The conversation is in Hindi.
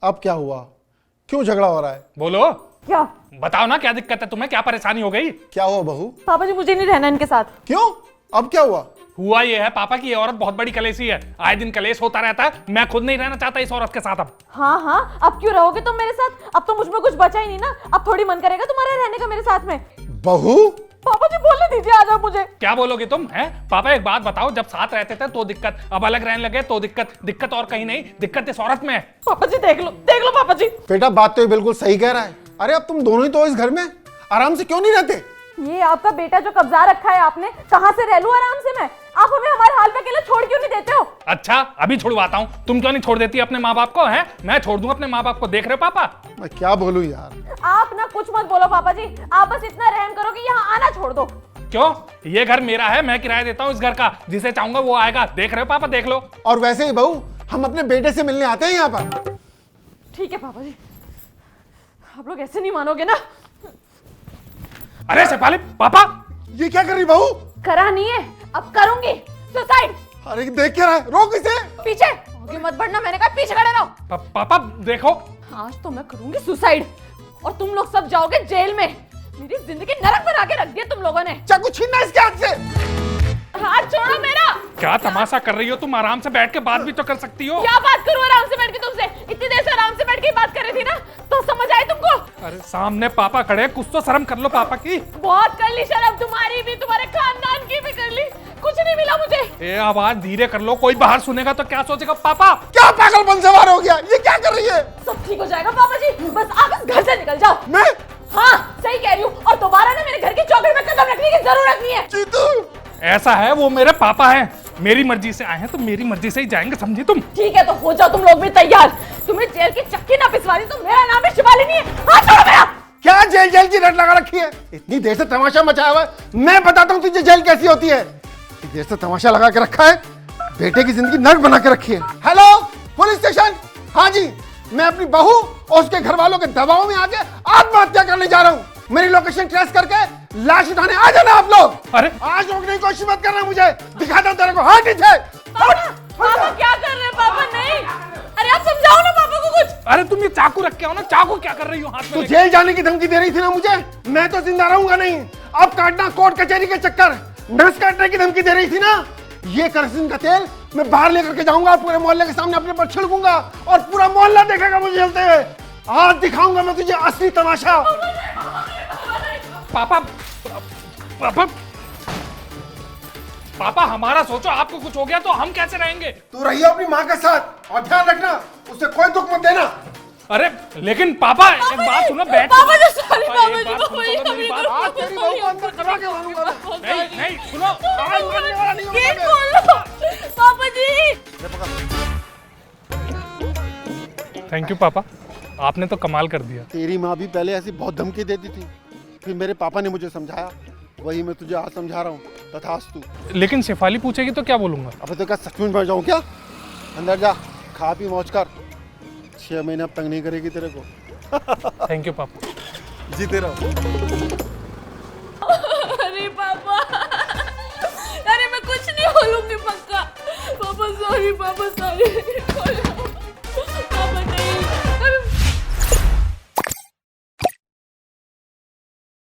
अब क्या हुआ? क्यों झगड़ा हो रहा है? बोलो, क्या? बताओ ना क्या दिक्कत है तुम्हें, क्या परेशानी हो गई? क्या हुआ बहू? पापा जी मुझे नहीं रहना इनके साथ। क्यों? अब क्या हुआ? हुआ ये है पापा की ये औरत बहुत बड़ी कलेशी है, आए दिन कलेश होता रहता है। मैं खुद नहीं रहना चाहता इस औरत के साथ अब। हाँ हाँ, अब क्यों रहोगे तुम मेरे साथ? अब तो मुझ में कुछ बचा ही नहीं ना। अब थोड़ी मन करेगा तुम्हारा रहने का मेरे साथ में। बहू पापा जी बोलने दीजिए, आ जाओ मुझे। क्या बोलोगे तुम? हैं पापा एक बात बताओ, जब साथ रहते थे तो दिक्कत, अब अलग रहने लगे तो दिक्कत। दिक्कत और कहीं नहीं, दिक्कत इस औरत में है। पापा जी देख लो पापा जी। बेटा बात तो ये बिल्कुल सही कह रहा है। अरे अब तुम दोनों ही तो इस घर में आराम से क्यों नहीं रहते? ये आपका बेटा जो कब्जा रखा है आपने, कहाँ से रह लूं आराम से मैं? आप हमें हमारे हाल पे अकेले छोड़ क्यों नहीं देते हो? अच्छा अभी छुड़वाता हूँ, तुम क्यों नहीं छोड़ देती अपने माँ बाप को? हैं मैं छोड़ दूं अपने माँ बाप को, देख रहे हो पापा? मैं क्या बोलूं यार। आप ना कुछ मत बोलो पापा जी, आप बस इतना रहम करो कि यहाँ आना छोड़ दो। क्यों? ये घर मेरा है, मैं किराया देता हूँ इस घर का, जिसे चाहूंगा वो आएगा। देख रहे हो पापा, देख लो। और वैसे ही बहू, हम अपने बेटे से मिलने आते हैं यहाँ पर। ठीक है पापा जी, आप लोग ऐसे नहीं मानोगे ना। अरे शेफाली, पापा ये क्या कर रही बहू? करा नहीं है, अब करूंगी सुसाइड। अरे देख क्या रहा है? रोक इसे। पीछे आगे मत बढ़ना, मैंने कहा पीछे खड़े रहो। पापा देखो, आज तो मैं करूंगी सुसाइड और तुम लोग सब जाओगे जेल में। मेरी जिंदगी नरक बना के रख दिया तुम लोगों ने। चाकू छीनना इसके हाथ से। हाथ छोड़ो मेरा। क्या तमाशा कर रही हो तुम? आराम से बैठ के बात भी तो कर सकती हो। क्या बात करूं आराम से बैठ के तुमसे? इतनी देर से आराम से बैठ के बात कर रही थी ना, तो समझ आई तुमको? अरे सामने पापा खड़े हैं, कुछ तो शर्म कर लो पापा की। बहुत कर ली शर्म, तुम्हारी भी, तुम्हारे खानदान की भी कर ली। कुछ नहीं मिला मुझे। ए आवाज धीरे कर लो, कोई बाहर सुनेगा तो क्या सोचेगा पापा? क्या पागलपन सवार हो गया? ये क्या कर रही है? सब ठीक हो जाएगा पापा जी, बस आप इस घर से निकल जाओ। मैं? हाँ सही कह रही हूँ, और दोबारा ना मेरे घर की चौखट में कदम रखने की जरूरत नहीं है। जीतू ऐसा है, वो मेरे पापा हैं, मेरी मर्जी से आए हैं तो मेरी मर्जी से ही जाएंगे, समझी तुम? ठीक है तो हो जाओ तुम लोग भी तैयार। तुम्हें जेल की चक्की ना पिसवा दी तो मेरा नाम भी शिवाली नहीं है। हाथ छोड़ो मेरा। क्या जेल जेल की रट लगा रखी है? इतनी देर से तमाशा मचाया हुआ है। मैं बताता हूँ तुझे जेल कैसी होती है। इतनी देर से तमाशा लगा के रखा है, बेटे की जिंदगी नर्क बना के रखी है। Hello police station. हाँ जी, मैं अपनी बहू और उसके घर वालों के दबाव में आके आत्महत्या करने जा रहा हूँ। मेरी लोकेशन ट्रेस करके लाश उठाने आ जाना आप लोग। अरे आज रोकने की कोशिश मत करना, मुझे दिखाता हूँ तेरे को। हाँ ठीक है। पापा क्या कर रहे हैं? पापा नहीं, अरे आप समझाओ ना पापा को कुछ। अरे तुम ये चाकू रख के आओ ना, चाकू क्या कर रही हो हाथ तू में? जेल जाने की धमकी दे रही थी ना मुझे। मैं तो जिंदा रहूंगा नहीं। अब काटना कोर्ट कचहरी के चक्कर, नस काटने की धमकी दे रही थी ना। ये करसिन का तेल मैं बाहर लेकर के जाऊंगा, पूरे मोहल्ले के सामने अपने पर छिड़कूंगा और पूरा मोहल्ला देखेगा मुझे जलते हुए। आज दिखाऊंगा मैं तुझे असली तमाशा। पापा पापा पापा हमारा सोचो, आपको कुछ हो गया तो हम कैसे रहेंगे? तू रही अपनी माँ के साथ और ध्यान रखना, उसे कोई दुख मत देना। अरे लेकिन पापा एक बात सुनो, बैठ। पापा जी सॉरी, एक पापा जी बात को सुनो कोई तो मेरी कमी बात। आज तेरी बहू को अंदर करा के मारूंगा मैं। नहीं नहीं सुनो, आज मरने वाला नहीं हूँ गेट मैं। खोलो पापा जी। थैंक यू पापा, आपने तो कमाल कर दिया। तेरी माँ भी पहले ऐसी बहुत धमकी देती थी, फिर मेरे पापा ने मुझे समझाया, वही मैं तुझे आज समझा रहा हूँ। तथास्तु। लेकिन शेफाली पूछेगी तो क्या बोलूंगा? अब तो क्या सचमुच मर जाऊँ क्या? अंदर जा, खा पी मौज कर। 6 महीने अब तंग नहीं करेगी तेरे को। थैंक यू पापा। जीते रहो। अरे पापा, अरे मैं कुछ नहीं बोलूंगी पक्का। पापा सॉरी, पापा सॉरी।